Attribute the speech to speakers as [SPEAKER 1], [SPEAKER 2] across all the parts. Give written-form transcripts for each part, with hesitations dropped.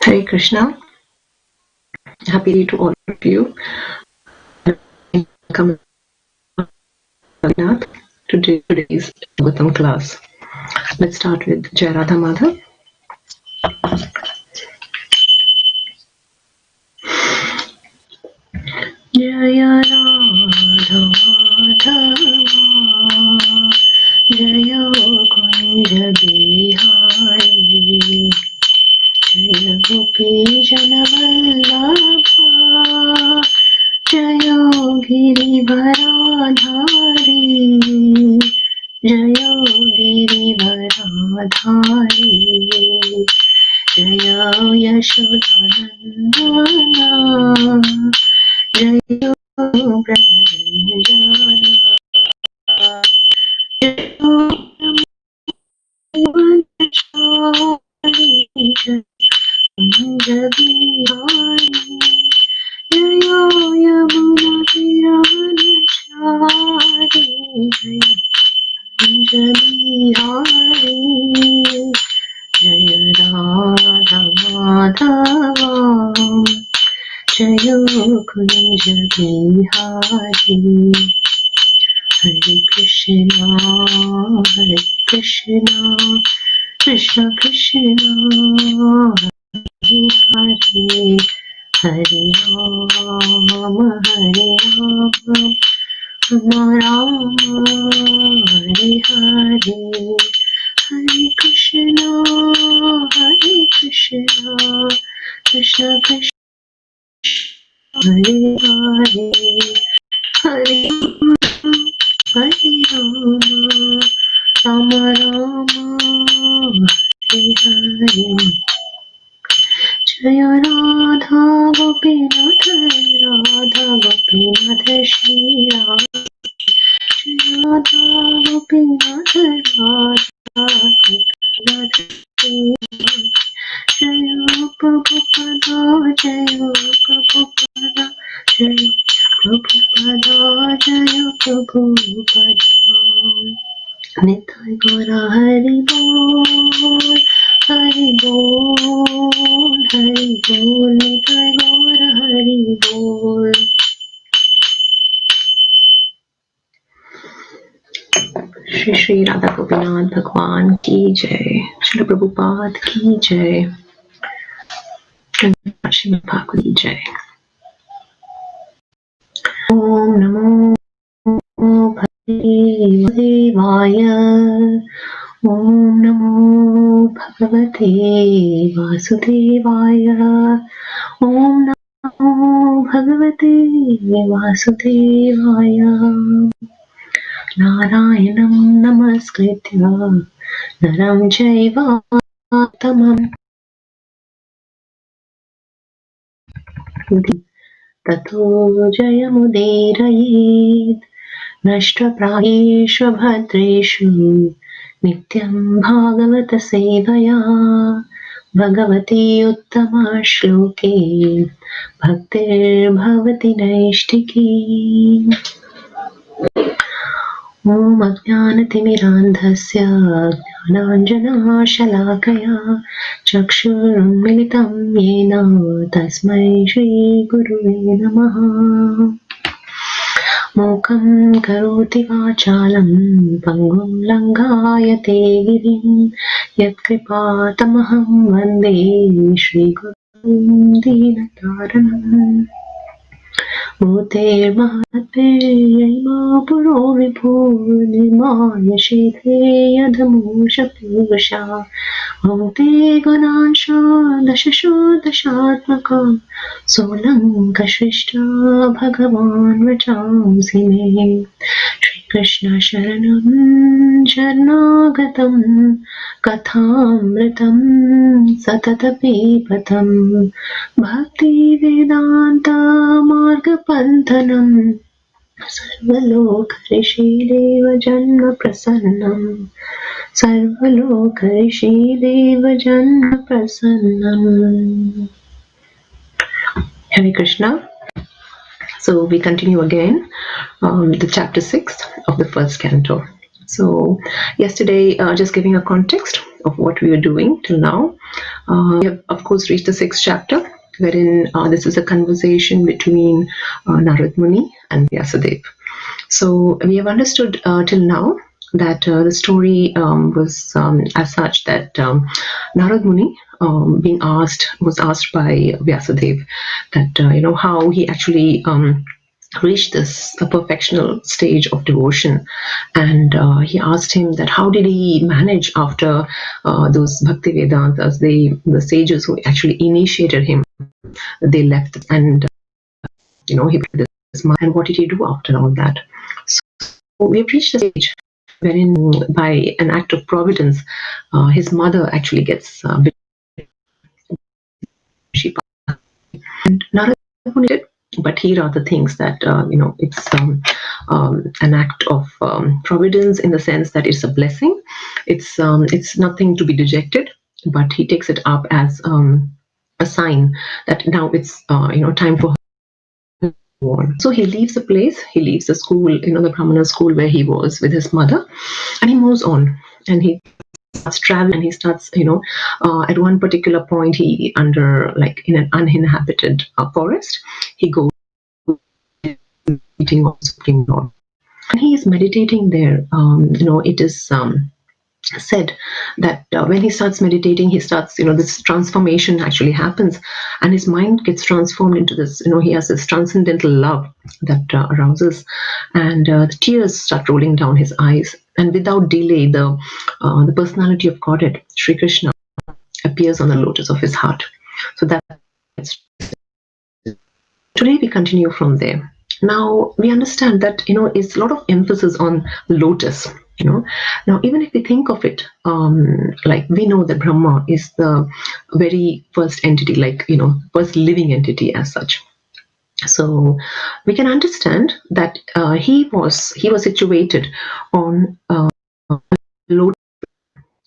[SPEAKER 1] Hare Krishna. Happy to all of you. Welcome to today's Bhagavatam class. Let's start with Jai Radha Madhav. Jaya Radha Madhava Jaya Kunja Bihari Jaya Gopi Janavallabha Jaya Girivaradhari Jaya Girivaradhari Jaya Yashodhanandana Jaya Prananjana Jaya Kunja Bihari Jaya Yamuna Viranashari Jaya Kunja Bihari Jaya Radha Madhava Jaya Kunja Bihari Hare Krishna Krishna Krishna Hare Hare Hare Rama Hare Rama Rama Rama Hare Hare Hare Krishna Krishna Krishna Hare Hare Hare Rama Rama Hare Hare Jaya Radha Gopinath Radha Gopinath Shri Radha Jaya Radha Gopinath Radha Gopinath Shri Jaya Prabhupada Jaya Prabhupada Jaya Prabhupada Jaya Prabhupada Nitai Gora Hari Bol Hari Bol Hari Bol Nitai Gora Hari Bol Shri Shri Radha Gopinath Bhagwan Ki Jai Srila Prabhupada Ki Jai Srimad Bhagavatam Ki Jai Om Namo Vasudevaya Om Namo Bhagavate Vasudevaya Om Namo Bhagavate Vasudevaya Narayanam Namaskritya Naram Chaiva Tamam Tato Jayamuderaye Nashtraprayeshu Bhadreshu Nityam Bhagavata Sevaya Bhagavati Uttama Shloke Bhaktir Bhavati Naishtiki Om Ajnanatimirandhasya Jnananjana Shalakaya Chakshurmilitam Yena Tasmai Shri Gurave Namaha Mukam karoti vachalam pangum langayate girim yat kripatamaham vande Shri Gurum Dinataranam Bhuter mahatmeyama puro vibhur nirmaya shete yadhamusha purusha Bhute gunansha dashasho dashatmaka Solanka Shrishta Bhagavan Vachamsi me Shri Krishna Sharanam Sharnagatam Kathamritam Satatapipatam Bhakti Vedanta Marga Panthanam Sarvalokarishideva Janma Prasannam Sarvalokarishideva Janma Prasannam Hare Krishna. So we continue again the chapter 6 of the first canto. So yesterday, just giving a context of what we were doing till now, We have, of course, reached the 6th chapter, wherein this is a conversation between Narad Muni and Vyasadeva. So we have understood till now that the story was as such that Narad Muni was asked by Vyasadeva that how he actually reached this perfectional stage of devotion, and he asked him that how did he manage after those Bhakti Vedantas, the sages who actually initiated him, they left, and he put this mind, and what did he do after all that? So we have reached a stage wherein by an act of providence his mother actually gets she and Narada Muni did, but he rather thinks that it's an act of providence, in the sense that it's a blessing. It's nothing to be dejected, but he takes it up as a sign that now it's time for her to move on. So he leaves the place, he leaves the school, the Brahmana school where he was with his mother, and he moves on, and he starts traveling, and he starts at one particular point, he in an uninhabited forest, he goes meeting of Supreme Lord, and he is meditating there. It is said that when he starts meditating, he starts this transformation actually happens, and his mind gets transformed into this, he has this transcendental love that arouses, and the tears start rolling down his eyes, and without delay the personality of Godhead, Sri Krishna, appears on the lotus of his heart. So that's today we continue from there. Now we understand that it's a lot of emphasis on lotus. Now even if we think of it, like we know that Brahma is the very first entity, first living entity as such. So we can understand that he was situated on lotus,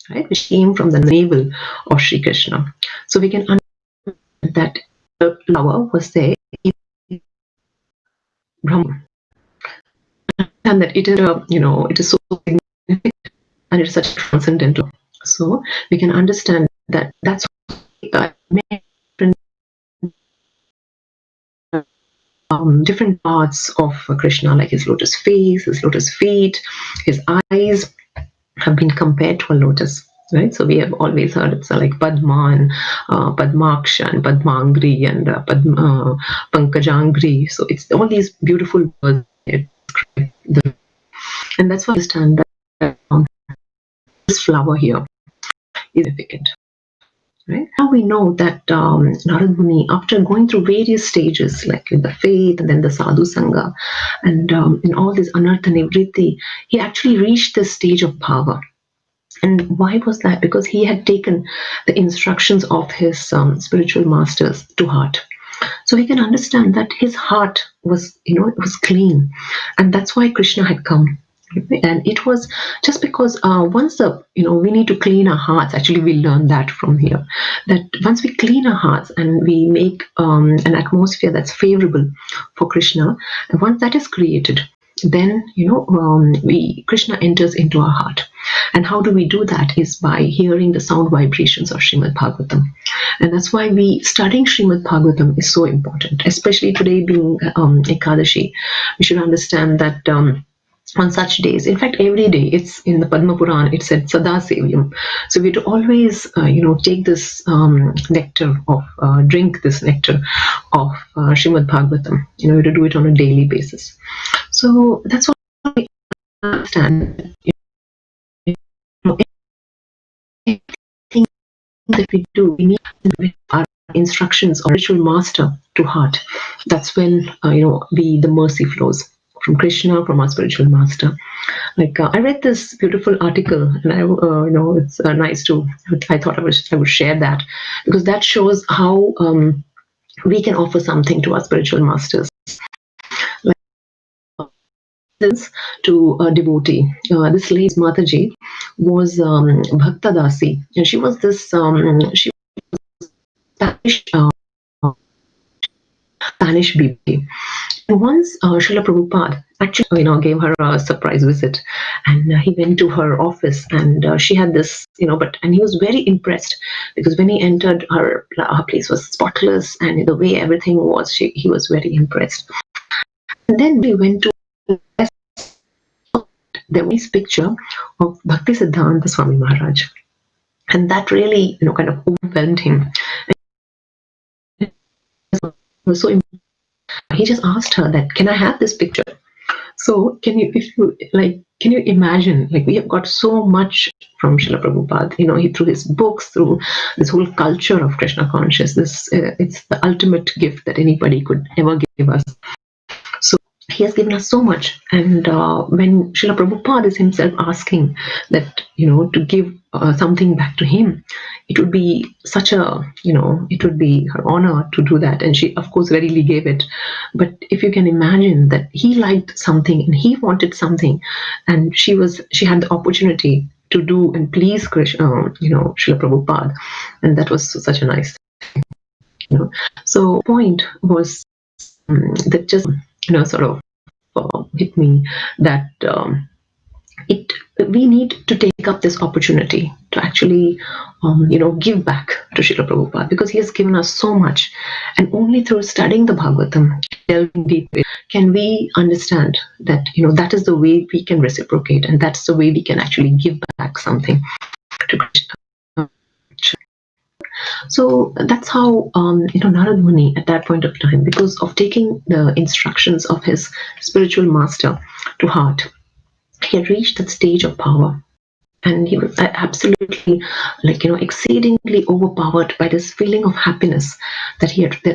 [SPEAKER 1] right, which came from the navel of Sri Krishna. So we can understand that the flower was there, Brahma, and that it is it is so significant, and it is such transcendental. So we can understand that that's many different parts of Krishna, like his lotus face, his lotus feet, his eyes, have been compared to a lotus. Right, so we have always heard it's like Padma and Padmaksha and Padmangri and Pankajangri. So it's all these beautiful words, and that's why I understand that this flower here is significant. Right? Now we know that Narad Muni, after going through various stages, like in the faith and then the sadhu sangha, and in all this anartha nivritti, he actually reached this stage of bhava. And why was that? Because he had taken the instructions of his spiritual masters to heart. So we can understand that his heart was, it was clean, and that's why Krishna had come. And it was just because once we need to clean our hearts. Actually, we learn that from here, that once we clean our hearts and we make an atmosphere that's favorable for Krishna, and once that is created, then Krishna enters into our heart. And how do we do that? Is by hearing the sound vibrations of Srimad Bhagavatam. And that's why studying Srimad Bhagavatam is so important, especially today being Ekadashi. We should understand that on such days, in fact every day, it's in the Padma Puran, it said Sada Sevyam. So we have to always take this nectar of drink this nectar of Srimad Bhagavatam. We have to do it on a daily basis. So that's what I understand. Anything that we do, we need to with our instructions or ritual master to heart. That's when the mercy flows from Krishna, from our spiritual master. Like I read this beautiful article, and I it's nice to. I thought I would share that, because that shows how we can offer something to our spiritual masters. To a devotee. This lady Mataji was Bhakta Dasi, and she was this she was Spanish Spanish Bibi. And once Srila Prabhupada actually, gave her a surprise visit, and he went to her office, and she had this, and he was very impressed because when he entered, her place was spotless, and the way everything was, he was very impressed. And then we went to the nice picture of Bhakti Siddhanta Swami Maharaj, and that really, kind of overwhelmed him. It was so. He just asked her that, "Can I have this picture?" So can you imagine, we have got so much from Srila Prabhupada, he through his books, through this whole culture of Krishna consciousness, it's the ultimate gift that anybody could ever give us. So he has given us so much, and when Srila Prabhupada is himself asking that, to give something back to him, it would be such a, it would be her honor to do that, and she of course readily gave it. But if you can imagine that he liked something and he wanted something, and she had the opportunity to do and please Krishna, Srila Prabhupada, and that was such a nice thing. So point was that just sort of hit me that we need to take up this opportunity to actually give back to Srila Prabhupada, because he has given us so much, and only through studying the Bhagavatam, delving deeply, can we understand that that is the way we can reciprocate, and that's the way we can actually give back something to Krishna. So that's how Narad Muni at that point of time, because of taking the instructions of his spiritual master to heart, he had reached that stage of power, and he was absolutely exceedingly overpowered by this feeling of happiness that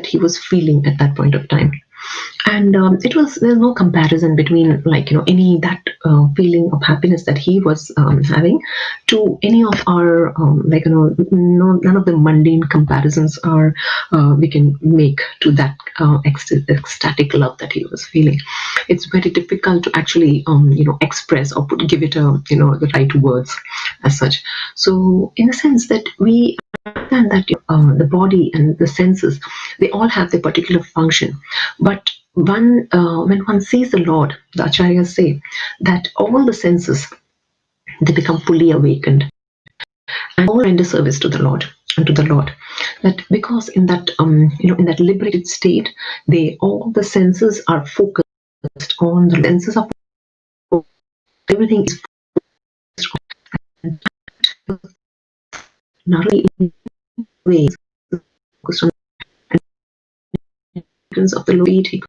[SPEAKER 1] he was feeling at that point of time. And there's no comparison between any that feeling of happiness that he was having to any of our none of the mundane comparisons are we can make to that ecstatic love that he was feeling. It's very difficult to actually express or give it the right words as such. So in the sense that we understand that the body and the senses, they all have their particular function, but when one sees the Lord, the acharyas say that all the senses, they become fully awakened and all render service to the Lord and to the Lord. That because in that in that liberated state, all the senses are focused on the lenses of everything is focused on, not only in ways focused on of the Lord. He could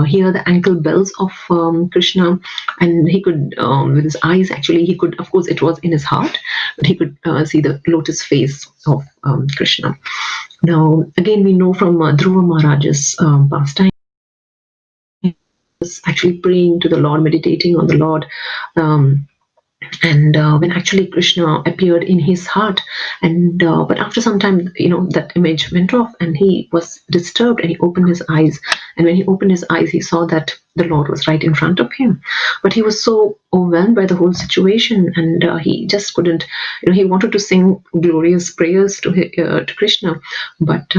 [SPEAKER 1] hear the ankle bells of Krishna, and he could with his eyes, actually he could, of course it was in his heart, but he could see the lotus face of Krishna. Now again, we know from Dhruva Maharaj's pastime, he was actually praying to the Lord, meditating on the Lord, and when actually Krishna appeared in his heart, and but after some time that image went off, and he was disturbed, and he opened his eyes, and when he opened his eyes, he saw that the Lord was right in front of him, but he was so overwhelmed by the whole situation, and he just couldn't, he wanted to sing glorious prayers to Krishna, but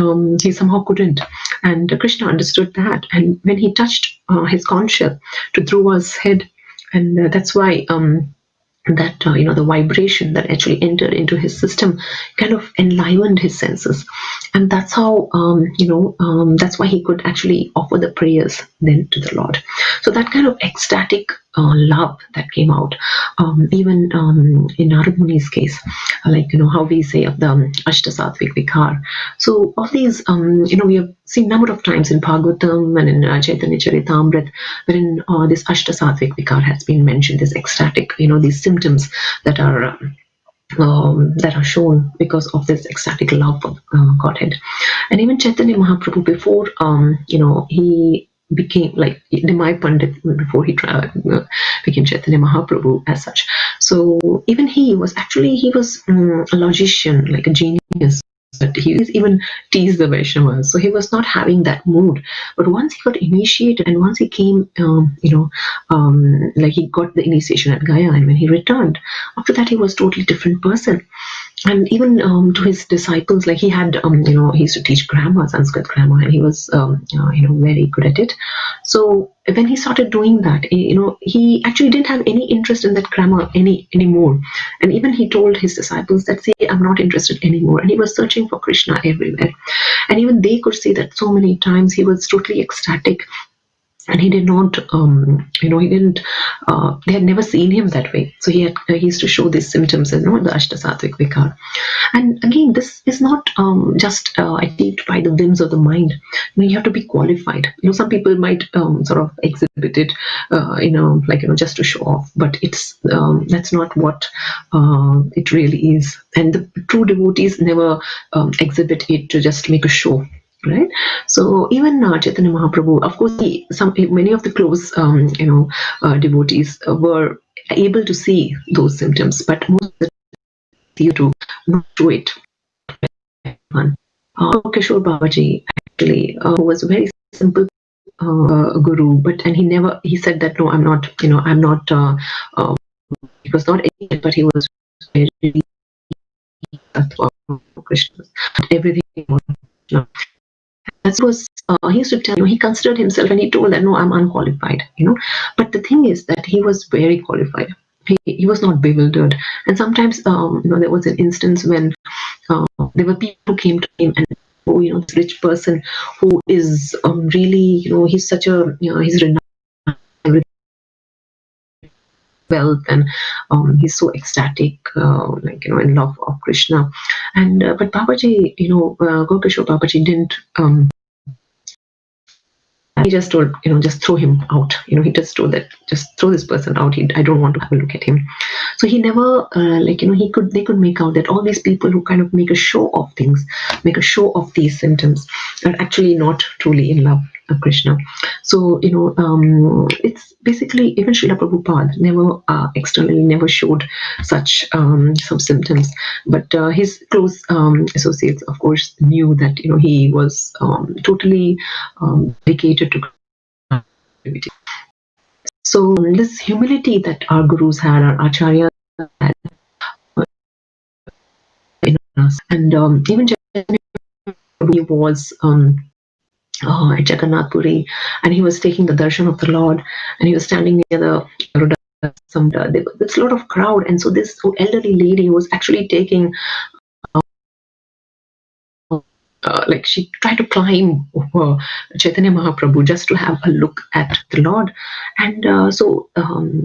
[SPEAKER 1] he somehow couldn't, and Krishna understood that, and when he touched his conch shell to Dhruva's head, and that's why that the vibration that actually entered into his system kind of enlivened his senses, and that's how that's why he could actually offer the prayers then to the Lord. So that kind of ecstatic love that came out, even in Narad Muni's case, how we say of the Ashtasatvik Vikar. So all these we have seen number of times in Bhagavatam and in Chaitanya Charitamrita, wherein this Ashtasatvik Vikar has been mentioned, this ecstatic, these symptoms that are shown because of this ecstatic love of Godhead. And even Chaitanya Mahaprabhu, before he became like Nimai Pandit, before he became Chaitanya Mahaprabhu as such. So even he was a logician, like a genius, but he even teased the Vaishnavas. So he was not having that mood. But once he got initiated, and once he came, he got the initiation at Gaya, and when he returned, after that he was a totally different person. and even to his disciples, like he had, he used to teach grammar, Sanskrit grammar, and he was, very good at it. So when he started doing that, he actually didn't have any interest in that grammar anymore. And even he told his disciples that, say, I'm not interested anymore. And he was searching for Krishna everywhere. And even they could see that so many times he was totally ecstatic, and he did not, he didn't, they had never seen him that way. So he used to show these symptoms, the Ashtasattvic Vikar. And again, this is not just achieved by the whims of the mind. You have to be qualified. Some people might sort of exhibit it, just to show off, but it's that's not what it really is. And the true devotees never exhibit it to just make a show. Right, so even Chaitanya Mahaprabhu, of course, many of the close, devotees were able to see those symptoms, but most of the you to not show it. Kishore Babaji actually who was a very simple guru, and he said that no, I'm not, I'm not. He was not educated, but he was very Krishna. Everything. That was he used to tell, he considered himself, and he told that no, I'm unqualified, but the thing is that he was very qualified. He was not bewildered. And sometimes there was an instance when there were people who came to him, and this rich person who is really, he's such a, he's renowned wealth, and he's so ecstatic, in love of Krishna. And but Babaji, Gokishore Babaji didn't. He just told, just throw him out. He just told that, just throw this person out. I don't want to have a look at him. So he never, they could make out that all these people who kind of make a show of things, make a show of these symptoms, are actually not truly in love with Krishna. So, it's basically, even Srila Prabhupada never externally never showed such some symptoms. But his close associates, of course, knew that, he was totally dedicated to activity. So this humility that our gurus had, our acharyas had, and even he was at Jagannath Puri, and he was taking the darshan of the Lord, and he was standing near the there's a lot of crowd, and so this elderly lady was actually taking she tried to climb over Chaitanya Mahaprabhu just to have a look at the Lord. And so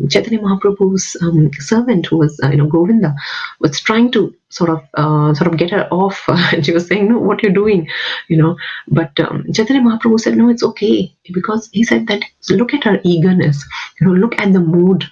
[SPEAKER 1] Chaitanya Mahaprabhu's servant, who was Govinda, was trying to sort of get her off. And she was saying, no, what you're doing, But Chaitanya Mahaprabhu said, no, it's okay, because he said that look at her eagerness, look at the mood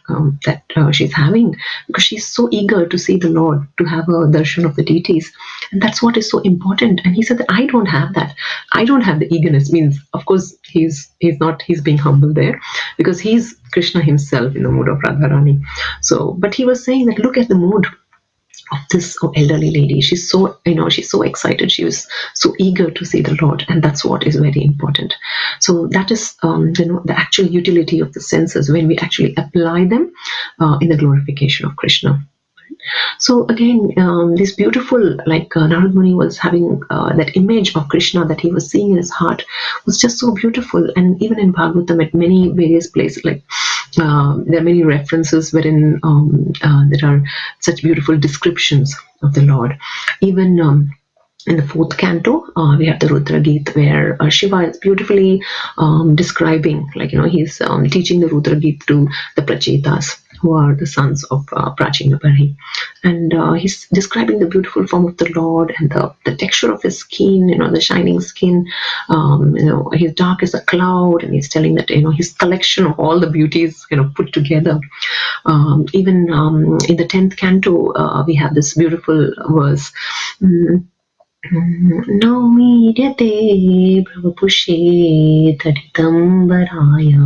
[SPEAKER 1] that she's having, because she's so eager to see the Lord, to have a darshan of the deities, and that's what is so important. And he said that I don't have that. I don't have the eagerness. Means, of course, he's being humble there, because he's Krishna himself in the mood of Radharani. So, but he was saying that look at the mood of this elderly lady. She's so, she's so excited. She was so eager to see the Lord, and that's what is very important. So that is, the actual utility of the senses when we actually apply them in the glorification of Krishna. So again, this beautiful, Narad Muni was having that image of Krishna that he was seeing in his heart was just so beautiful. And even in Bhagavatam, at many various places, there are many references wherein there are such beautiful descriptions of the Lord. Even in the 4th canto, we have the Rudrakeet, where Shiva is beautifully describing, he's teaching the Rudrakeet to the Prachetas, who are the sons of Prachinabari. And he's describing the beautiful form of the Lord, and the texture of his skin, the shining skin. He's dark as a cloud, and he's telling that, his collection of all the beauties, put together. Even in the 10th canto, we have this beautiful verse. Naumidhyate bhavapushe taditambaraya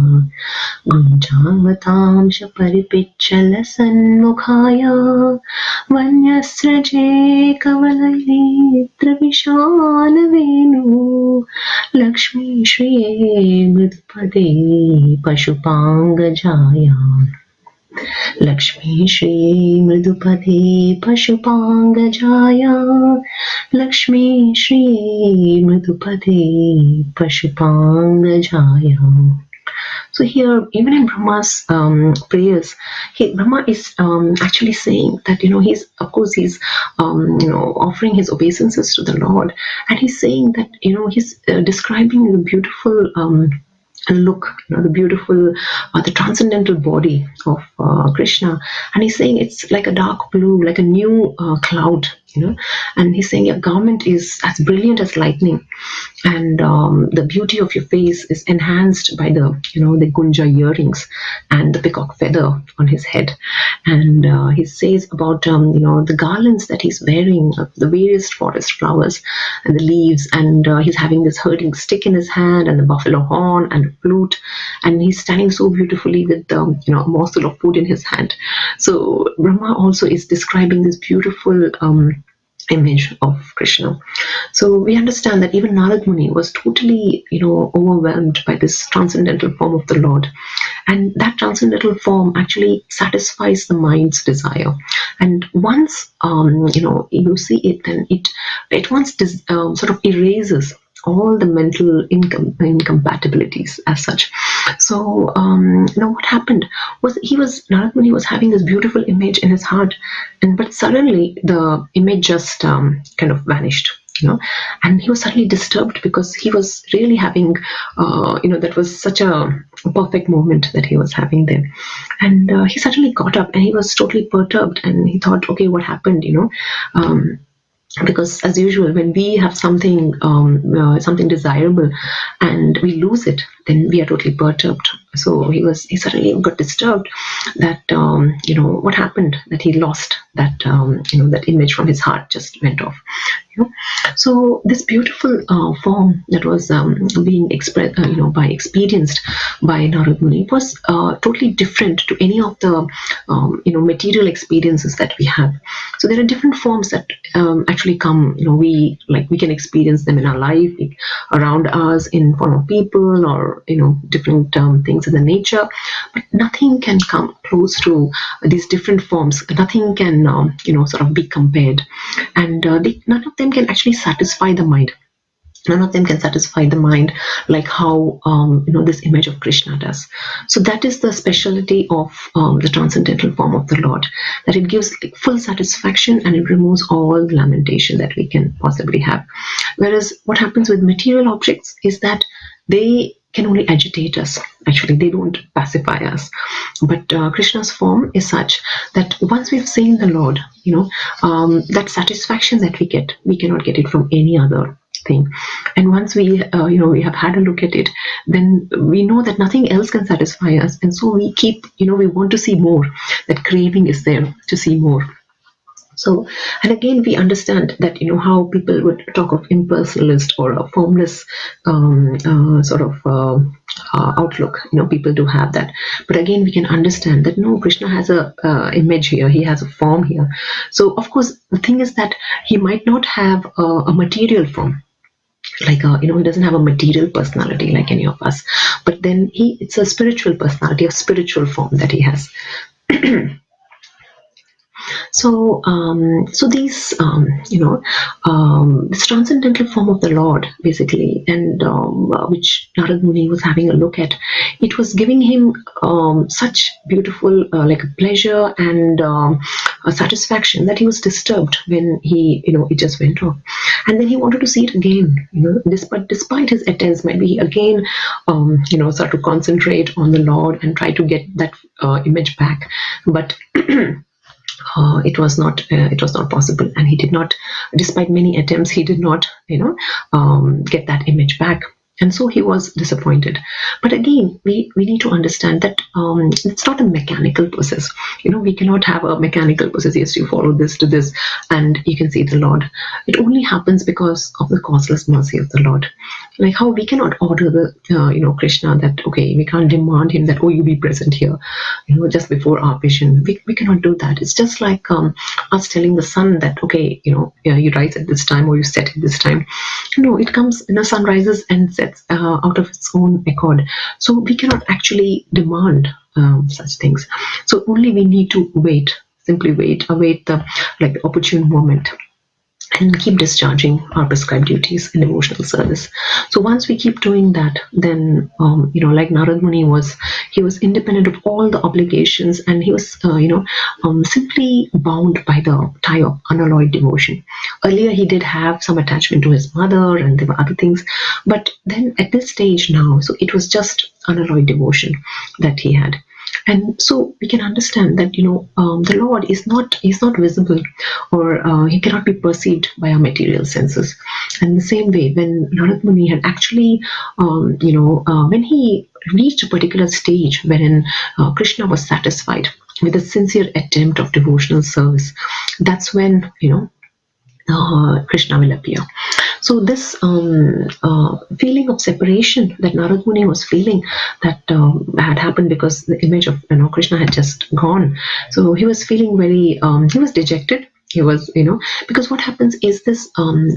[SPEAKER 1] gunjavatamsha paripichala sanmukhaya vanyasraje kavalalitra vishana venu lakshmi shriye mridupade pashupanga jaya. Lakshmi Shri Mridupade Pashupangajaya. Lakshmi Shri Mridupade Pashupangajaya. So here, even in Brahma's prayers, Brahma is actually saying that he's, of course, he's offering his obeisances to the Lord, and he's saying that he's describing the beautiful look, the beautiful, the transcendental body of Krishna, and he's saying it's like a dark blue, like a new cloud, and he's saying your garment is as brilliant as lightning, and the beauty of your face is enhanced by the the gunja earrings and the peacock feather on his head. And he says about the garlands that he's wearing, the various forest flowers and the leaves, and he's having this herding stick in his hand and the buffalo horn and a flute, and he's standing so beautifully with a morsel of food in his hand. So Brahma also is describing this beautiful image of Krishna. So we understand that even Narad Muni was totally, overwhelmed by this transcendental form of the Lord, and that transcendental form actually satisfies the mind's desire. And once, you see it, then it once sort of erases all the mental incompatibilities as such. So what happened was Narad Muni was having this beautiful image in his heart, but suddenly the image just kind of vanished. And he was suddenly disturbed because he was really having, that was such a perfect moment that he was having there. And he suddenly got up and he was totally perturbed, and he thought, okay, what happened, because as usual, when we have something something desirable and we lose it, then we are totally perturbed. So he suddenly got disturbed that what happened, that he lost that that image from his heart, just went off. So this beautiful form that was being expressed experienced by Narad Muni was totally different to any of the material experiences that we have. So there are different forms that actually come, we can experience them in our life, around us, in form of people, or different things in the nature, but nothing can come close to these different forms. Nothing can sort of be compared, and none of them can actually satisfy the mind. None of them can satisfy the mind like how this image of Krishna does. So that is the specialty of the transcendental form of the Lord, that it gives full satisfaction and it removes all the lamentation that we can possibly have. Whereas what happens with material objects is that they can only agitate us. Actually, they don't pacify us. But Krishna's form is such that once we've seen the Lord, that satisfaction that we get, we cannot get it from any other thing. And once we have had a look at it, then we know that nothing else can satisfy us, and so we keep, we want to see more. That craving is there to see more. So, and again, we understand that how people would talk of impersonalist or a formless sort of outlook. People do have that, but again, we can understand that no, Krishna has a image here. He has a form here. So, of course, the thing is that he might not have a material form. Like he doesn't have a material personality like any of us, but then it's a spiritual personality, a spiritual form that he has. So, these, this transcendental form of the Lord, basically, and which Narad Muni was having a look at, it was giving him such beautiful, like a pleasure and a satisfaction that he was disturbed when it just went off, and then he wanted to see it again. Despite his attempts, maybe he again, start to concentrate on the Lord and try to get that image back, but. It was not possible, and he did not, despite many attempts, he did not get that image back, and so he was disappointed. But again, we need to understand that it's not a mechanical process. We cannot have a mechanical process. Yes, you follow this to this and you can see the Lord. It only happens because of the causeless mercy of the Lord. Like how we cannot order the Krishna that, okay, we can't demand him that, oh, you be present here just before our vision. We cannot do that. It's just like us telling the sun that, okay, you rise at this time or you set at this time. No, it comes, the sun rises and sets out of its own accord. So we cannot actually demand such things. So only we need to wait, simply wait, await the opportune moment, and keep discharging our prescribed duties in devotional service. So once we keep doing that, then like Narad Muni was, he was independent of all the obligations, and he was simply bound by the tie of unalloyed devotion. Earlier he did have some attachment to his mother, and there were other things, but then at this stage now, so it was just unalloyed devotion that he had. And so we can understand that the Lord is not visible, or he cannot be perceived by our material senses. And the same way, when Narad Muni had actually when he reached a particular stage wherein Krishna was satisfied with a sincere attempt of devotional service, that's when Krishna will appear. So this feeling of separation that Narad Muni was feeling, that had happened because the image of Krishna had just gone. So he was feeling very, he was dejected. He was, because what happens is this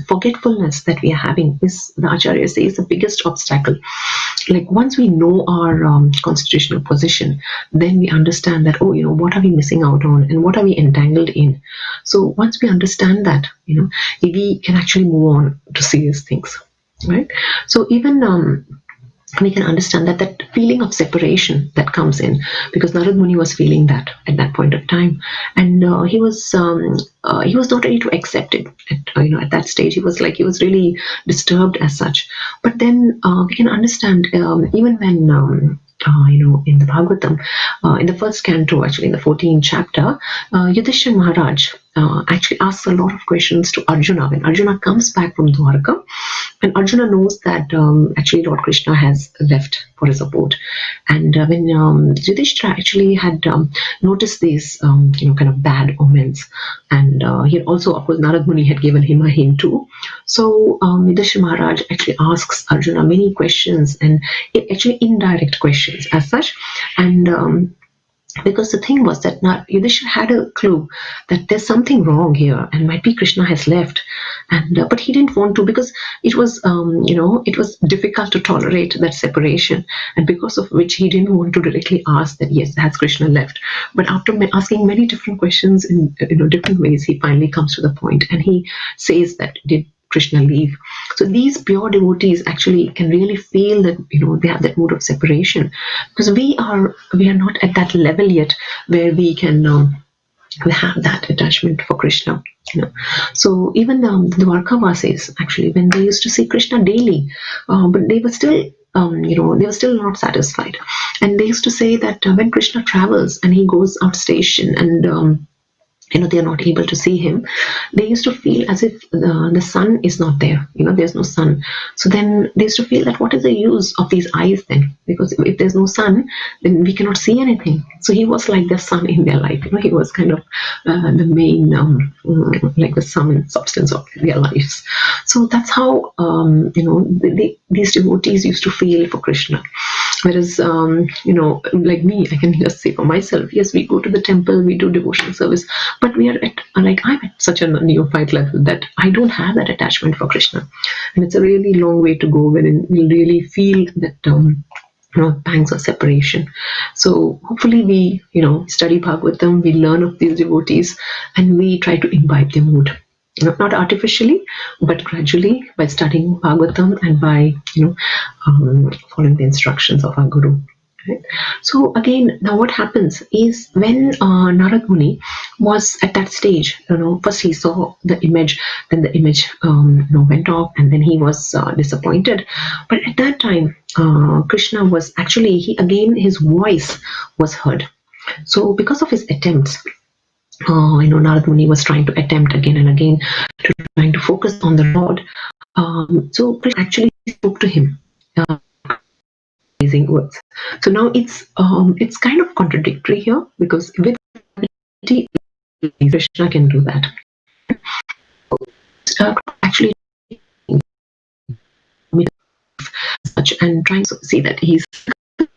[SPEAKER 1] forgetfulness that we are having is, the Acharya says, the biggest obstacle. Like once we know our constitutional position, then we understand that, what are we missing out on and what are we entangled in. So once we understand that, we can actually move on to serious things, right? So even we can understand that feeling of separation that comes in, because Narad Muni was feeling that at that point of time, and he was not ready to accept it. At that stage, he was really disturbed as such. But then we can understand, even when in the Bhagavatam, in the first canto, actually in the 14th chapter, Yudhishthira Maharaj actually asks a lot of questions to Arjuna when Arjuna comes back from Dwarka, and Arjuna knows that actually Lord Krishna has left for his abode. And when Yudhishthira actually had noticed these kind of bad omens, and he had also, of course, Narad Muni had given him a hint too. So Yudhishthira Maharaj actually asks Arjuna many questions, and actually indirect questions as such. And because the thing was that Yudhishthira had a clue that there's something wrong here, and might be Krishna has left, and but he didn't want to, because it was it was difficult to tolerate that separation, and because of which he didn't want to directly ask that, yes, has Krishna left. But after asking many different questions in different ways, he finally comes to the point, and he says that, did Krishna leave? So these pure devotees actually can really feel that they have that mood of separation, because we are not at that level yet where we can we have that attachment for Krishna. So even the Dwarkavasis, actually, when they used to see Krishna daily, but they were still they were still not satisfied, and they used to say that when Krishna travels and he goes outstation and they are not able to see him, they used to feel as if the sun is not there. There's no sun. So then they used to feel that, what is the use of these eyes then? Because if there's no sun, then we cannot see anything. So he was like the sun in their life. He was kind of the main, like the sum and substance of their lives. So that's how these devotees used to feel for Krishna. Whereas, like me, I can just say for myself, yes, we go to the temple, we do devotional service, but we are I'm at such a neophyte level that I don't have that attachment for Krishna. And it's a really long way to go wherein we'll really feel that pangs of separation. So hopefully we, study Bhagavatam, we learn of these devotees, and we try to imbibe their mood. Not artificially, but gradually, by studying Bhagavatam and by following the instructions of our Guru. Right? So again, now what happens is, when Narad Muni was at that stage, first he saw the image, then the image went off, and then he was disappointed. But at that time, Krishna was actually, his voice was heard. So because of his attempts, Narad Muni was trying to attempt again and again, trying to focus on the Lord. So Krishna actually spoke to him. Amazing words. So now it's kind of contradictory here, because with Krishna can do that. Actually, such, and trying to see that he's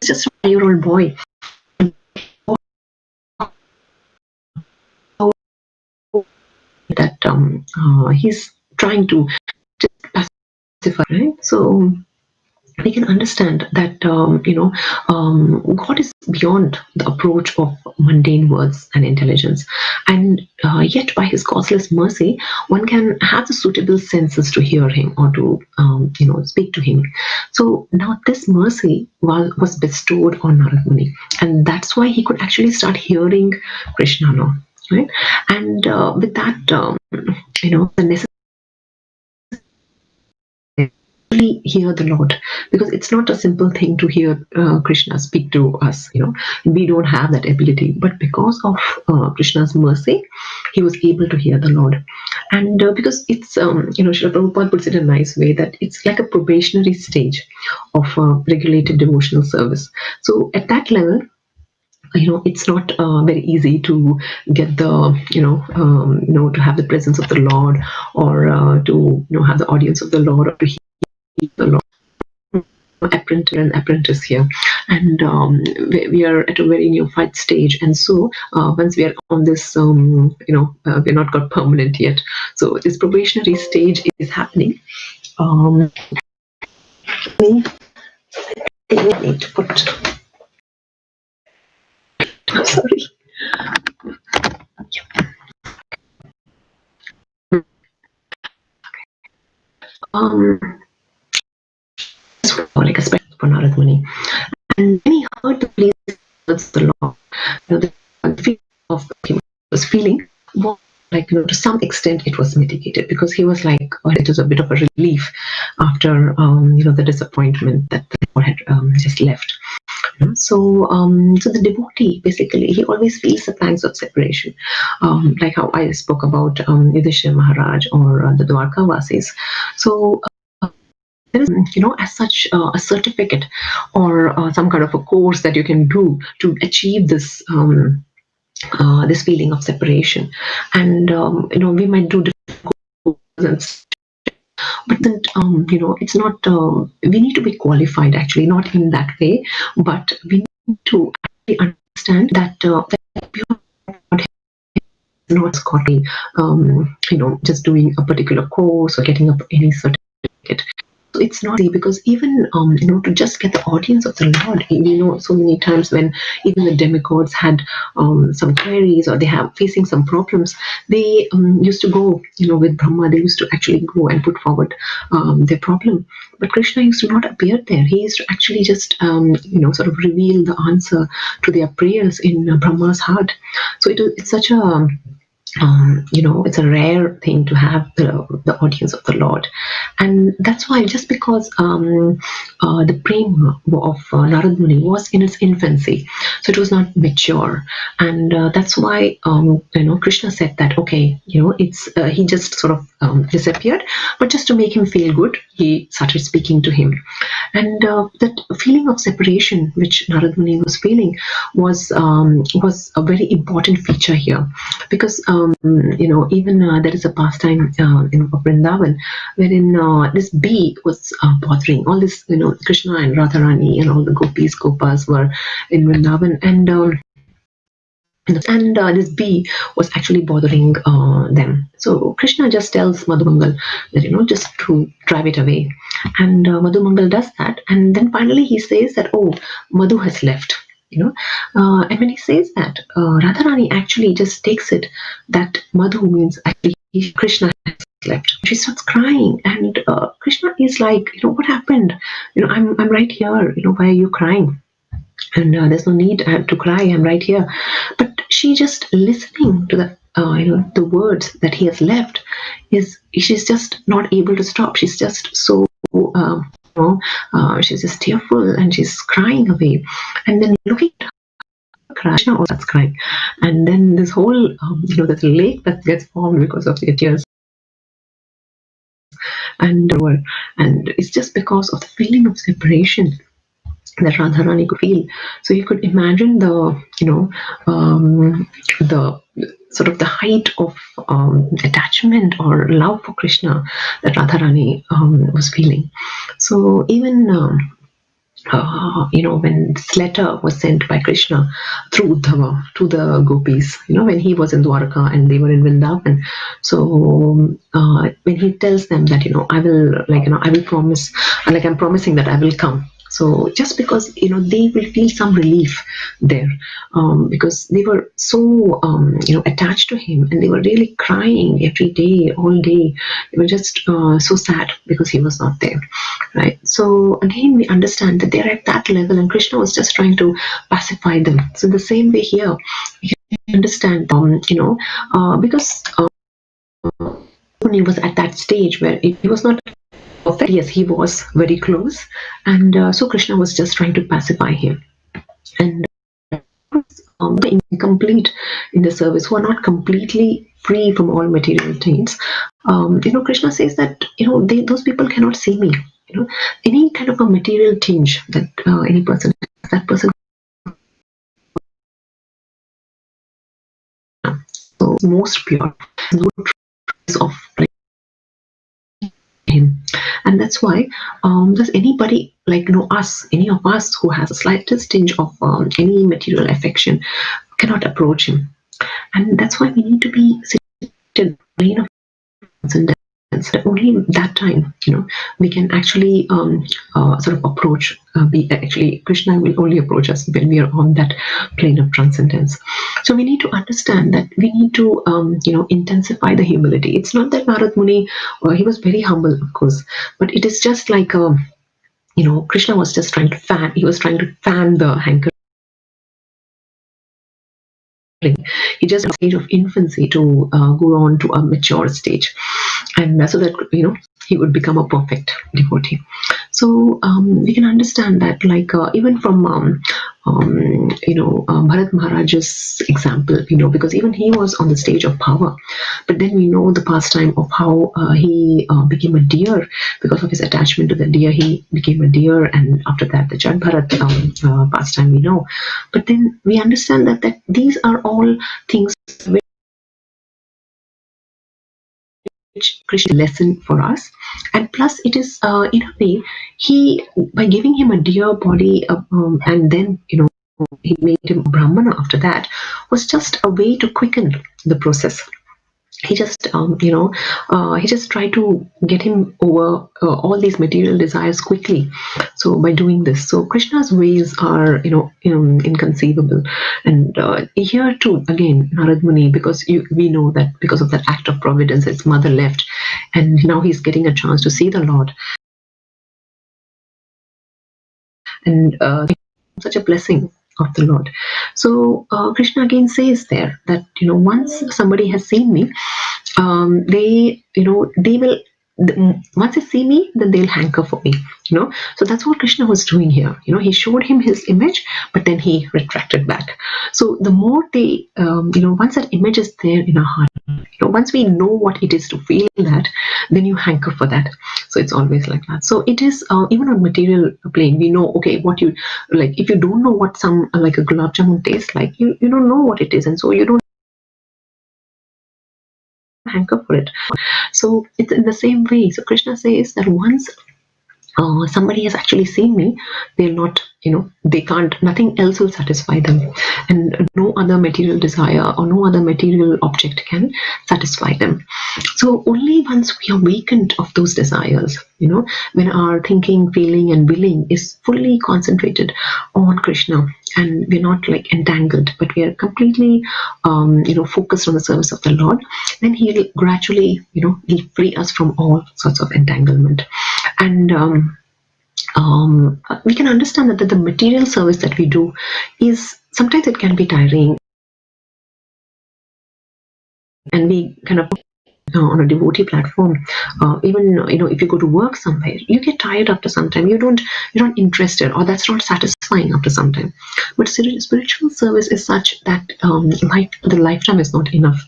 [SPEAKER 1] just a 5-year-old boy. That he's trying to just pacify, right? So we can understand that God is beyond the approach of mundane words and intelligence, and yet by His causeless mercy, one can have the suitable senses to hear Him or to speak to Him. So now this mercy was bestowed on Narad Muni, and that's why he could actually start hearing Krishna now, right? And with that, the necessary hear the Lord, because it's not a simple thing to hear Krishna speak to us. We don't have that ability, but because of Krishna's mercy, he was able to hear the Lord. And because it's Srila Prabhupada puts it in a nice way, that it's like a probationary stage of regulated devotional service. So at that level, it's not very easy to get the to have the presence of the Lord, or to have the audience of the Lord, or to hear the Lord. Apprentice here, and we are at a very neophyte stage, and so once we are on this we're not got permanent yet, so this probationary stage is happening. I need to put sorry. Like especially for Narad Muni, and when he heard the pleas of the Lord, the feeling of he was feeling was like, to some extent it was mitigated, because he was like, it was a bit of a relief after the disappointment that the Lord had just left. So the devotee, basically, he always feels the pangs of separation, like how I spoke about Yudhishthira Maharaj, or the Dwarka Vasis. So there is, as such, a certificate, or some kind of a course that you can do to achieve this this feeling of separation. And we might do different courses, but then it's not. We need to be qualified, actually, not in that way, but we need to actually understand that that not scotty, just doing a particular course or getting up any certificate. So it's not easy, because even to just get the audience of the Lord, so many times when even the demigods had some queries, or they have facing some problems, they used to go with Brahma. They used to actually go and put forward their problem, but Krishna used to not appear there. He used to actually just sort of reveal the answer to their prayers in Brahma's heart. So it's such a it's a rare thing to have the audience of the Lord. And that's why, just because the prema of Narad Muni was in its infancy, so it was not mature, and that's why Krishna said that, okay, it's he just sort of disappeared, but just to make him feel good, he started speaking to him. And that feeling of separation which Narad Muni was feeling was a very important feature here, because even there is a pastime in Vrindavan, wherein this bee was bothering all this. Krishna and Radharani and all the gopis, gopas were in Vrindavan, and this bee was actually bothering them. So Krishna just tells Madhumangal that just to drive it away, and Madhumangal does that, and then finally he says that, oh, Madhu has left. And when he says that, Radharani actually just takes it that Madhu means actually Krishna has left. She starts crying, and Krishna is like, what happened? I'm right here. Why are you crying? And there's no need to cry. I'm right here. But she just listening to the the words that he has left, she's just not able to stop. She's just so she's just tearful, and she's crying away. And then looking at her, Krishna also starts crying. And then this whole this lake that gets formed because of their tears. And it's just because of the feeling of separation that Radharani could feel. So you could imagine the the sort of the height of attachment or love for Krishna that Radharani was feeling. So even when this letter was sent by Krishna through Uddhava to the gopis, when he was in Dwarka and they were in Vrindavan. So when he tells them that, I will promise, I'm promising that I will come. So just because, they will feel some relief there, because they were so, attached to him, and they were really crying every day, all day. They were just so sad because he was not there, right? So again, we understand that they're at that level, and Krishna was just trying to pacify them. So the same way here, we understand, because he was at that stage where he was not perfect. Yes, he was very close, and so Krishna was just trying to pacify him. And the incomplete in the service, who are not completely free from all material taints, Krishna says that those people cannot see me. Any kind of a material tinge that any person has, that person so most pure of him. And that's why does anybody us, any of us who has a slightest tinge of any material affection cannot approach him. And that's why we need to be situated in of transcendence. Only that time, we can actually sort of approach. Krishna will only approach us when we are on that plane of transcendence. So we need to understand that we need to, intensify the humility. It's not that Narad Muni, he was very humble, of course, but it is just like, Krishna was just trying to fan. He was trying to fan the hankering. He just had a stage of infancy to go on to a mature stage, and so that he would become a perfect devotee. So we can understand that, even from Bharat Maharaj's example, because even he was on the stage of power, but then we know the pastime of how he became a deer. Because of his attachment to the deer, he became a deer, and after that the Jad Bharat pastime we know. But then we understand that these are all things which Krishna lesson for us, and plus it is in a way, he, by giving him a deer body, and then he made him a Brahmana after that, was just a way to quicken the process. He just he just tried to get him over all these material desires quickly. So by doing this, so Krishna's ways are inconceivable. And here too, again, Narad Muni, because we know that because of that act of providence, his mother left, and now he's getting a chance to see the Lord, and such a blessing of the Lord. So Krishna again says there that once somebody has seen me, they will, once they see me, then they'll hanker for me. So that's what Krishna was doing here. He showed him his image, but then he retracted back. So the more they, once that image is there in our heart, once we know what it is to feel that, then you hanker for that. So it's always like that. So it is even on material plane, we know, okay, what you like. If you don't know what some like a gulab jamun tastes like, you don't know what it is, and so you don't hanker for it. So it's in the same way. So Krishna says that once somebody has actually seen me, they'll not, they can't, nothing else will satisfy them, and no other material desire or no other material object can satisfy them. So only once we are awakened of those desires, when our thinking, feeling and willing is fully concentrated on Krishna, and we're not like entangled, but we are completely focused on the service of the Lord, then he'll gradually he'll free us from all sorts of entanglement. And we can understand that the material service that we do is sometimes it can be tiring, and we kind of on a devotee platform, even if you go to work somewhere, you get tired after some time. You're not interested, or that's not satisfying after some time. But spiritual service is such that the lifetime is not enough,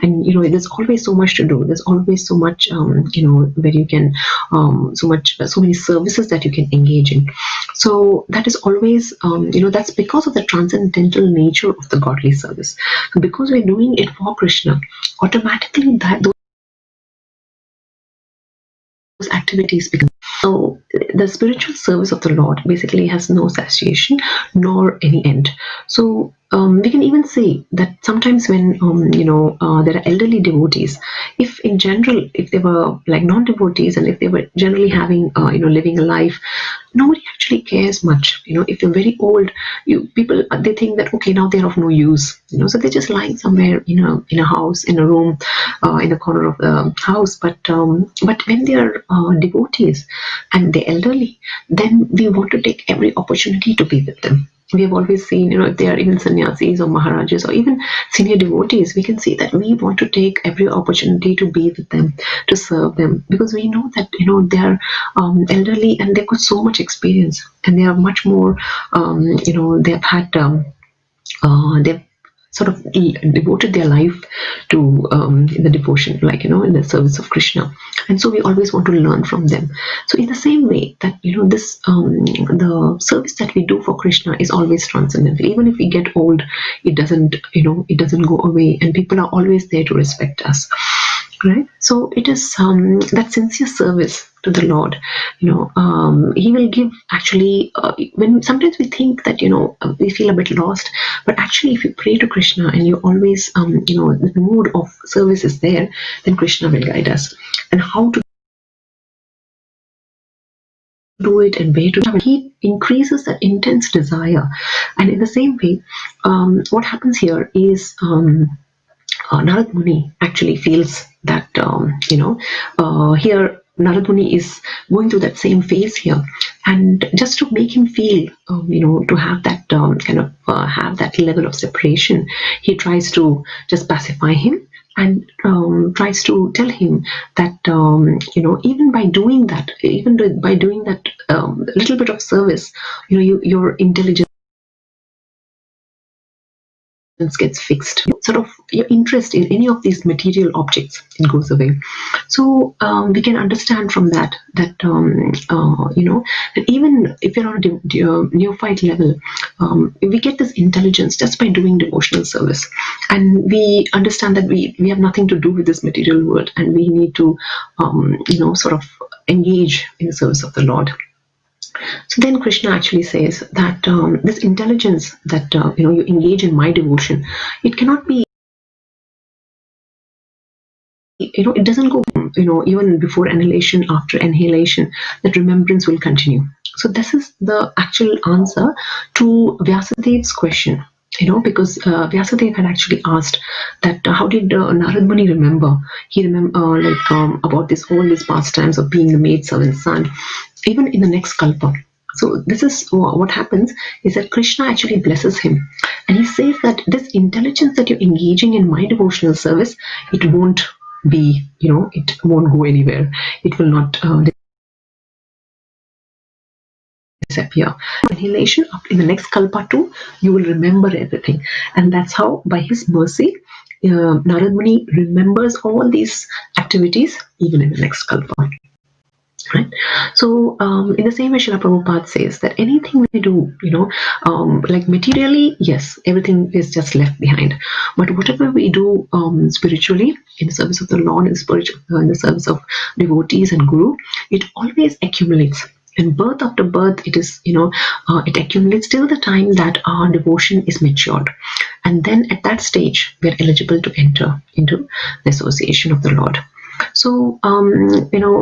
[SPEAKER 1] and there's always so much to do. There's always so much where you can so many services that you can engage in. So that is always that's because of the transcendental nature of the godly service. Because we're doing it for Krishna, automatically those activities become. So the spiritual service of the Lord basically has no satiation nor any end. So we can even say that sometimes when there are elderly devotees, if in general, if they were like non-devotees and if they were generally having living a life, nobody actually cares much. If you're very old, people they think that okay, now they're of no use. So they're just lying somewhere in a house, in a room, in a corner of the house. But when they are devotees and they're elderly, then we want to take every opportunity to be with them. We have always seen, if they are even sannyasis or maharajas or even senior devotees, we can see that we want to take every opportunity to be with them, to serve them, because we know that they are elderly and they've got so much experience and they are much more, they've had they've sort of devoted their life to the devotion, like in the service of Krishna, and so we always want to learn from them. So in the same way that this the service that we do for Krishna is always transcendental. Even if we get old, it doesn't go away, and people are always there to respect us. Right? So it is that sincere service to the Lord. He will give actually, when sometimes we think that, we feel a bit lost, but actually if you pray to Krishna and you always, the mood of service is there, then Krishna will guide us. And how to do it and where to do it. He increases that intense desire. And in the same way, what happens here is, Narad Muni actually feels that here Narad Muni is going through that same phase here, and just to make him feel to have that have that level of separation, he tries to just pacify him and tries to tell him that even by doing that, little bit of service, your intelligence gets fixed. Sort of your interest in any of these material objects, it goes away. So we can understand from that that that even if you're on a neophyte level, we get this intelligence just by doing devotional service, and we understand that we have nothing to do with this material world, and we need to sort of engage in the service of the Lord. So then Krishna actually says that this intelligence that you engage in my devotion, it cannot be, it doesn't go, even before annihilation, after annihilation, that remembrance will continue. So this is the actual answer to Vyasadev's question. Because Vyasadeva had actually asked that how did Narad Muni remember? He remember about all these pastimes of being the maidservant's son, even in the next kalpa. So this is what happens is that Krishna actually blesses him, and he says that this intelligence that you're engaging in my devotional service, it won't be, it won't go anywhere. It will not disappear. Annihilation, in the next kalpa too, you will remember everything, and that's how, by his mercy, Narad Muni remembers all these activities even in the next kalpa. Right. So in the same way, Srila Prabhupada says that anything we do, like materially, yes, everything is just left behind. But whatever we do spiritually, in the service of the Lord, in the service of devotees and Guru, it always accumulates. And birth after birth, it is, it accumulates till the time that our devotion is matured. And then at that stage, we are eligible to enter into the association of the Lord. So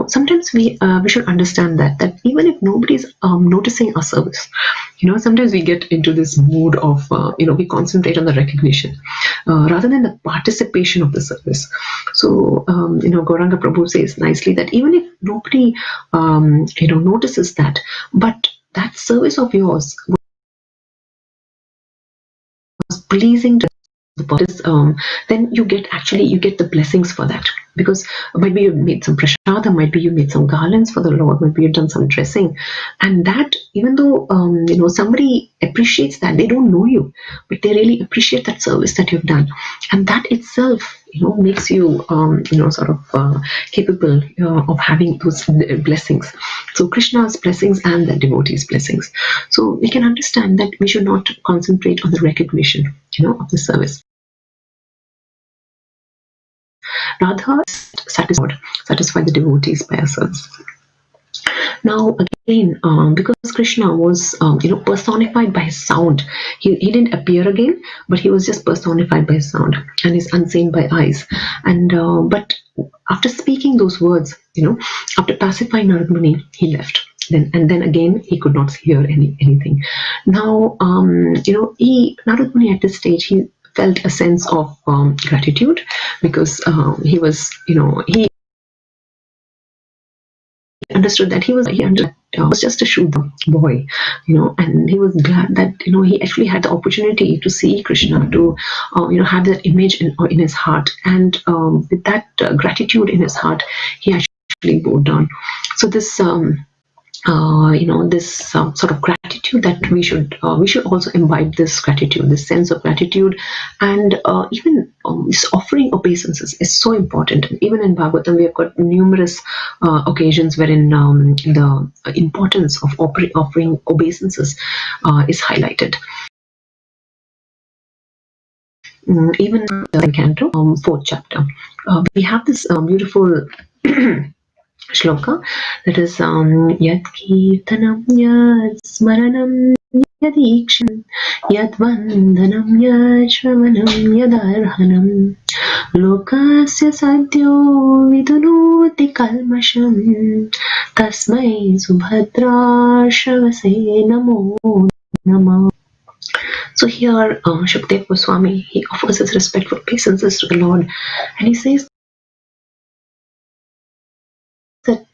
[SPEAKER 1] sometimes we should understand that even if nobody's noticing our service, sometimes we get into this mood of we concentrate on the recognition rather than the participation of the service. So Gauranga Prabhu says nicely that even if nobody notices that, but that service of yours was pleasing to the person, then you get the blessings for that, because maybe you made some prashadam, might be you made some garlands for the Lord, maybe you've done some dressing, and that, even though somebody appreciates that, they don't know you, but they really appreciate that service that you've done, and that itself makes you sort of capable of having those blessings. So Krishna's blessings and the devotees' blessings. So we can understand that we should not concentrate on the recognition of the service. Rather, satisfy the devotees by our service. Now again, because Krishna was personified by his sound, he didn't appear again, but he was just personified by his sound and is unseen by eyes. And but after speaking those words, after pacifying Narad Muni, he left. Then again he could not hear anything. Now Narad Muni at this stage, he felt a sense of gratitude, because he was he understood that was just a Shudra boy, and he was glad that he actually had the opportunity to see Krishna, to have that image in his heart, and with that gratitude in his heart, he actually bowed down. So this this sort of gratitude, that we should also imbibe this gratitude, this sense of gratitude, and even this offering obeisances is so important. Even in Bhagavatam, we have got numerous occasions wherein the importance of offering obeisances is highlighted. Even in Canto, 4th chapter, we have this beautiful shloka, that is yat kirtanam yat smaranam yadiksham yat vandanam yat shravanam yadarhanam lokasya sadyo vidunoti kalmasham tasmai subhadra shavase namo namah. So here Shukdev Goswami, he offers his respectful obeisances to the Lord, and he says that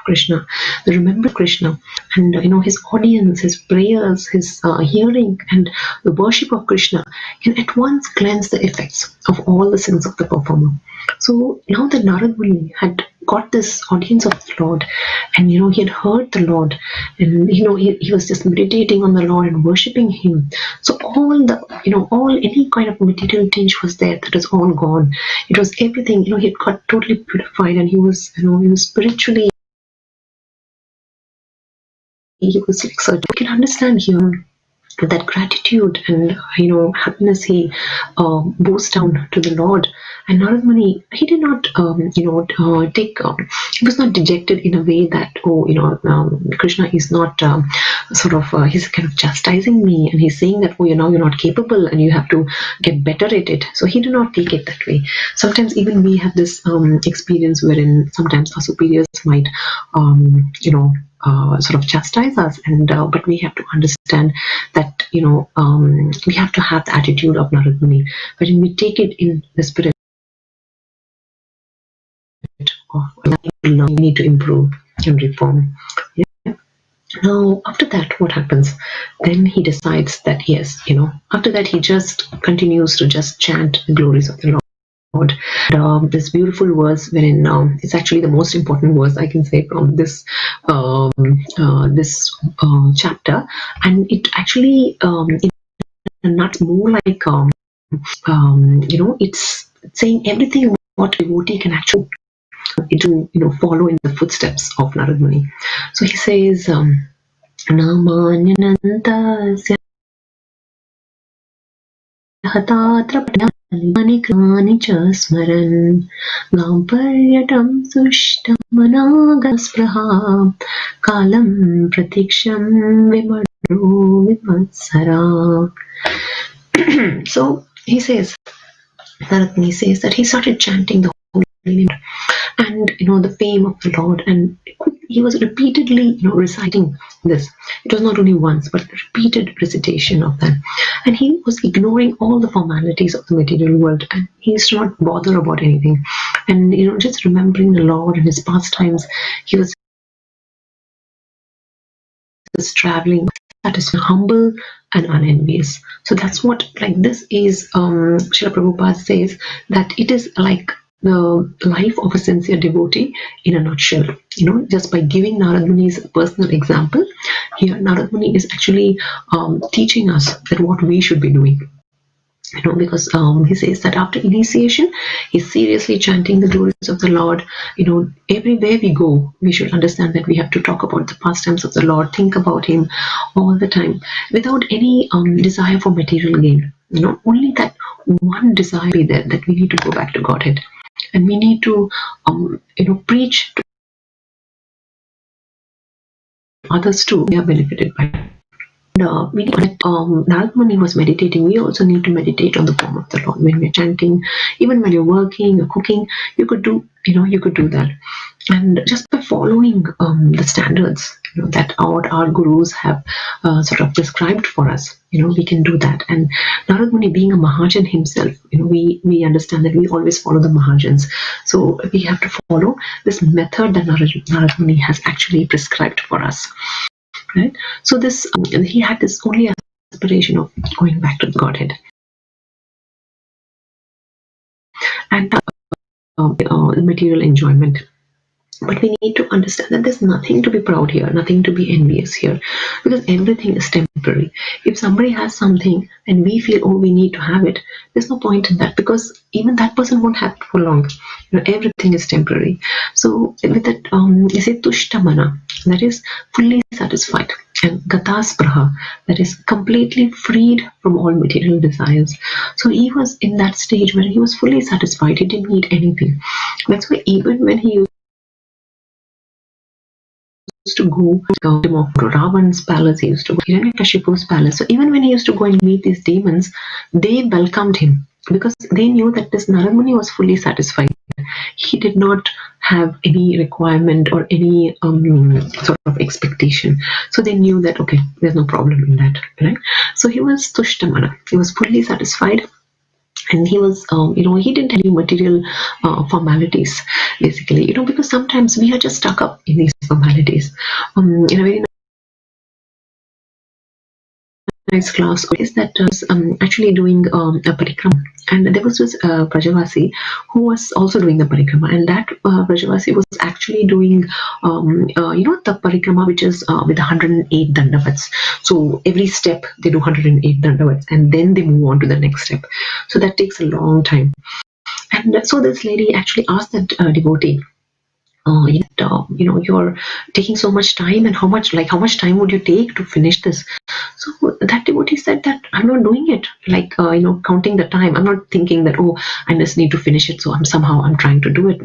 [SPEAKER 1] Krishna, remember Krishna, and his audience, his prayers, his hearing, and the worship of Krishna can at once cleanse the effects of all the sins of the performer. So now that Narad Muni had got this audience of the Lord, and he had heard the Lord, and he was just meditating on the Lord and worshipping Him. So all the any kind of material tinge was there, that is all gone. It was everything. He had got totally purified, and he was spiritually. He was like certain. You can understand here that gratitude and happiness he bows down to the Lord. And Narad Muni, he did not take he was not dejected in a way that Krishna is not he's kind of chastising me, and he's saying that you're not capable and you have to get better at it. So he did not take it that way. Sometimes even we have this experience wherein sometimes our superiors might sort of chastise us, and but we have to understand that we have to have the attitude of Narad Muni, but when we take it in the spirit of we need to improve and reform. Yeah. Now after that, what happens? Then he decides that yes, after that he just continues to just chant the glories of the Lord. And, this beautiful verse, wherein it's actually the most important verse I can say from this chapter, and it actually not more like it's saying everything what a devotee can actually do, follow in the footsteps of Narad Muni. So he says, Namanyanantasya hatatra Manikani cha smaran Gamparyatam sushtam managaspraha Kalam pratiksham vimadro vimatsara. So he says, Narad Muni says that he started chanting the holy name and the fame of the Lord, and he was repeatedly reciting this. It was not only once, but repeated recitation of that, and he was ignoring all the formalities of the material world, and he used to not bother about anything, and just remembering the Lord and his pastimes. He was traveling, that is humble and unenvious. So that's what, like, this is Srila Prabhupada says that it is like the life of a sincere devotee in a nutshell. Just by giving Narad Muni's personal example, here Narad Muni is actually teaching us that what we should be doing. Because he says that after initiation, he's seriously chanting the glories of the Lord. Everywhere we go, we should understand that we have to talk about the pastimes of the Lord, think about Him all the time, without any desire for material gain. Only that one desire be there, that we need to go back to Godhead, and we need to, preach others too, they are benefited by it. We Narad Muni was meditating. We also need to meditate on the form of the Lord when we're chanting. Even when you're working or cooking, you could do that. And just by following the standards that our gurus have sort of prescribed for us, we can do that. And Narad Muni, being a Mahajan himself, we understand that we always follow the Mahajans. So we have to follow this method that Narad Muni has actually prescribed for us. Right? So this he had this only aspiration of going back to the Godhead, and material enjoyment. But we need to understand that there's nothing to be proud here, nothing to be envious here, because everything is temporary. If somebody has something and we feel, oh, we need to have it, there's no point in that, because even that person won't have it for long. Everything is temporary. So with that, you say tushtamana, that is fully satisfied, and gataspraha, that is completely freed from all material desires. So he was in that stage where he was fully satisfied. He didn't need anything. That's why even when he used to go to Ravan's palace, he used to go to Hiranyakashipu's palace. So even when he used to go and meet these demons, they welcomed him because they knew that this Narad Muni was fully satisfied. He did not have any requirement or any sort of expectation. So they knew that, okay, there's no problem in that, right? So he was tushtamana. He was fully satisfied. And he was, he didn't have any material formalities, basically, because sometimes we are just stuck up in these formalities. In a very nice class is that actually doing a parikrama, and there was this Brajavasi who was also doing the parikrama, and that Brajavasi was actually doing the parikrama, which is with 108 dandavats. So every step they do 108 dandavats, and then they move on to the next step. So that takes a long time. And so this lady actually asked that devotee, you're taking so much time, and how much time would you take to finish this? So that devotee said that I'm not doing it counting the time. I'm not thinking that, oh, I just need to finish it, so I'm trying to do it.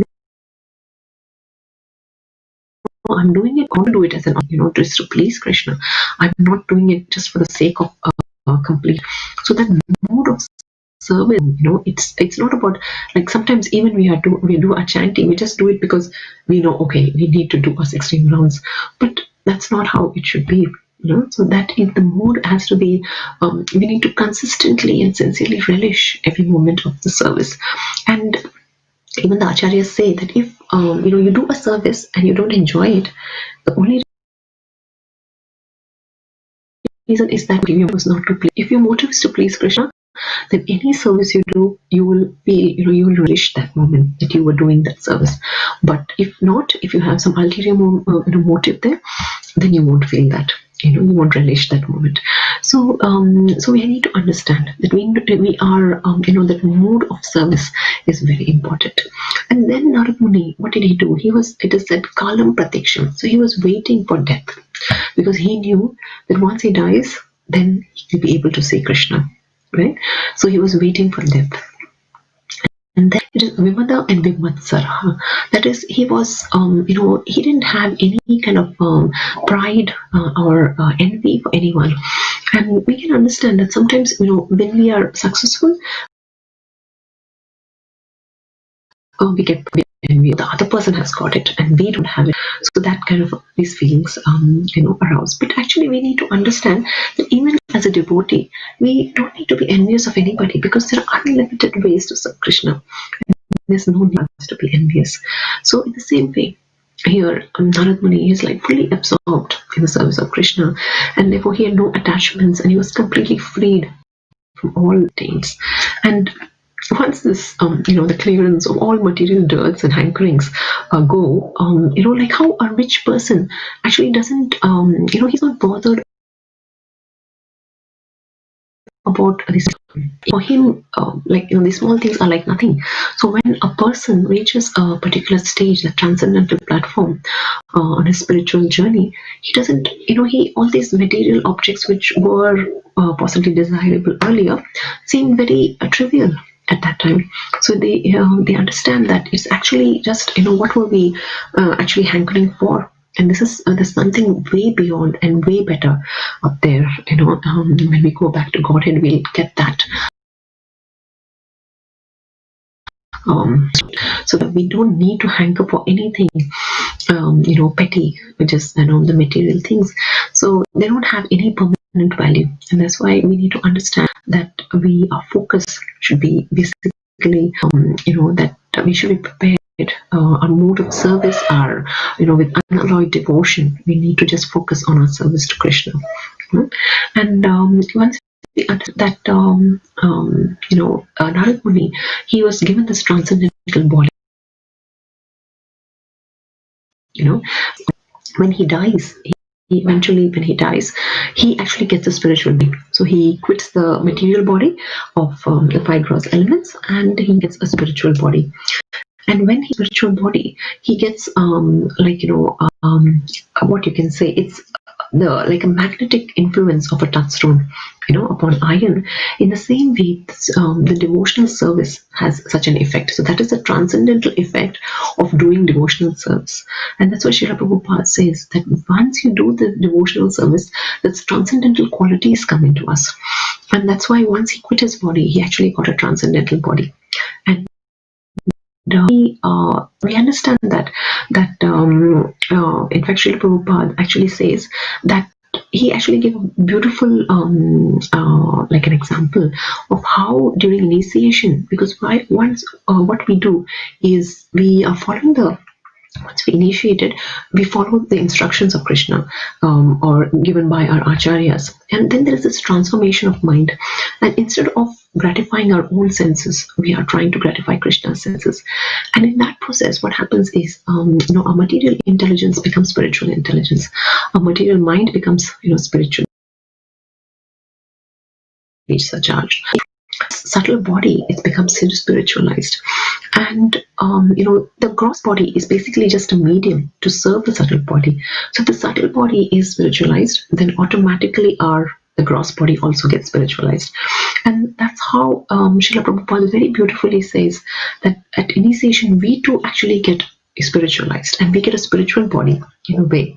[SPEAKER 1] No, I'm doing it. I want to do it as just to please Krishna. I'm not doing it just for the sake of complete. So that mode of service, it's not about, like, sometimes even we do our chanting, we just do it because we know, okay, we need to do our 16 rounds, but that's not how it should be. So that if the mood has to be, we need to consistently and sincerely relish every moment of the service. And even the acharyas say that if you do a service and you don't enjoy it, the only reason is that your motive is not to please. If your motive is to please Krishna, then any service you do, you will feel, you will relish that moment that you were doing that service. But if not, if you have some ulterior motive there, then you won't feel that. You won't relish that moment. So we need to understand that we are that mood of service is very important. And then Narad Muni, what did he do? It is said kalam pratiksham. So he was waiting for death, because he knew that once he dies, then he will be able to see Krishna. Right? So he was waiting for death. And then it is Vimada and Vimatsara. That is, he was, he didn't have any kind of pride or envy for anyone. And we can understand that sometimes, when we are successful, we get envy. The other person has got it and we don't have it. So that kind of these feelings, arouse. But actually, we need to understand that even as a devotee, we don't need to be envious of anybody, because there are unlimited ways to serve Krishna. There's no need to be envious. So in the same way, here Narad Muni is like fully absorbed in the service of Krishna, and therefore he had no attachments, and he was completely freed from all taints. And once this, the clearance of all material dirts and hankerings go, like how a rich person actually doesn't, he's not bothered about this. For him, these small things are like nothing. So when a person reaches a particular stage, the transcendental platform on his spiritual journey, he doesn't, all these material objects which were possibly desirable earlier seem very trivial at that time. So they understand that it's actually just, what were we actually hankering for? And this is there's something way beyond and way better up there. When we go back to Godhead, we'll get that. So that we don't need to hanker for anything, petty, which is the material things. So they don't have any permanent value, and that's why we need to understand that our focus should be basically, that we should be prepared. Our mode of service are, with unalloyed devotion. We need to just focus on our service to Krishna. And once we understand that, Narad Muni, he was given this transcendental body. When he dies, eventually when he dies, he actually gets a spiritual being. So he quits the material body of the five gross elements, and he gets a spiritual body. And when he spiritual body, he gets what you can say, it's like a magnetic influence of a touchstone, upon iron. In the same way, the devotional service has such an effect. So that is the transcendental effect of doing devotional service. And that's what Srila Prabhupada says, that once you do the devotional service, that's transcendental qualities come into us. And that's why once he quit his body, he actually got a transcendental body. And we understand that in fact Srila Prabhupada actually says that he actually gave a beautiful like an example of how during initiation, because once what we do is we are following once we initiated, we follow the instructions of Krishna, or given by our acharyas, and then there is this transformation of mind, and instead of gratifying our own senses, we are trying to gratify Krishna's senses. And in that process, what happens is, our material intelligence becomes spiritual intelligence, our material mind becomes spiritual charged. Subtle body, it becomes spiritualized, and the gross body is basically just a medium to serve the subtle body. So the subtle body is spiritualized, then automatically the gross body also gets spiritualized. And that's how Srila Prabhupada very beautifully says that at initiation we too actually get spiritualized, and we get a spiritual body in a way.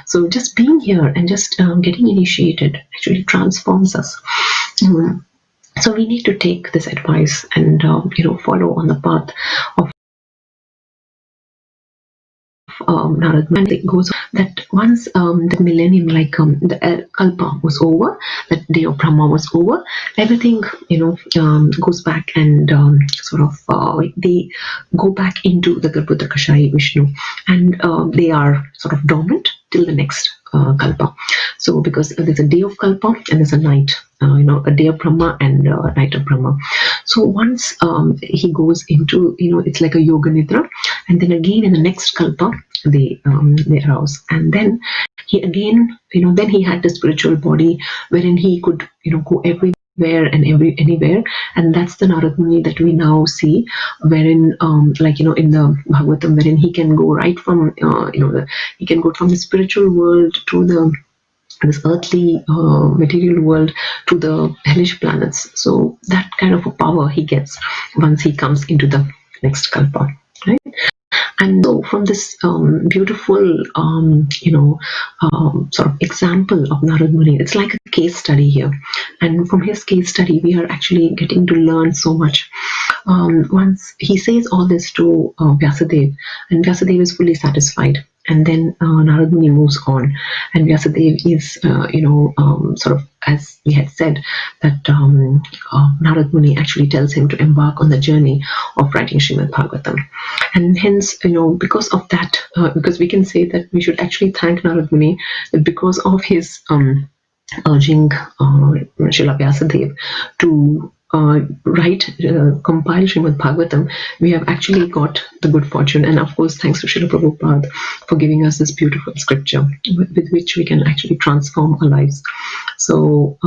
[SPEAKER 1] So just being here and just getting initiated actually transforms us. So we need to take this advice and follow on the path of Narad Muni. It goes that once the millennium, like the Kalpa was over, that day of Brahma was over, everything goes back and they go back into the Garbhotra Kashayi Vishnu, and they are sort of dormant till the next Kalpa. So because there's a day of Kalpa and there's a night, a day of Brahma and a night of Brahma. So once he goes into, it's like a yoga nidra, and then again in the next Kalpa they arouse, and then he again, then he had the spiritual body wherein he could go everywhere and anywhere, and that's the Narad Muni that we now see, wherein in the Bhagavatam, wherein he can go right from he can go from the spiritual world to this earthly material world to the hellish planets. So that kind of a power he gets once he comes into the next Kalpa, right? And so from this beautiful sort of example of Narad Muni, it's like a case study here, and from his case study we are actually getting to learn so much. Once he says all this to Vyasadeva, and Vyasadeva is fully satisfied, and then Narad Muni moves on, and Vyasadeva is sort of, as we had said, that Narad Muni actually tells him to embark on the journey of writing Srimad Bhagavatam. And hence, because of that, because we can say that we should actually thank Narad Muni, that because of his urging Srila Vyasadeva to compile Srimad Bhagavatam, we have actually got the good fortune. And of course, thanks to Srila Prabhupada for giving us this beautiful scripture with which we can actually transform our lives. So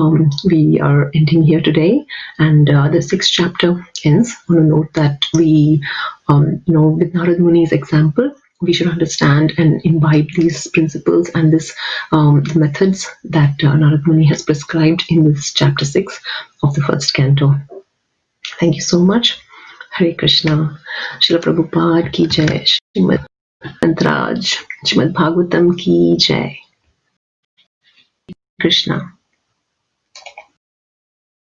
[SPEAKER 1] we are ending here today, and the 6th chapter ends on a note that we, with Narad Muni's example, we should understand and imbibe these principles and this the methods that Narad Muni has prescribed in this chapter 6 of the 1st canto. Thank you so much. Hare Krishna. Srila Prabhupada ki jai. Srimad Antraj, Srimad Bhagavatam ki jai. Krishna.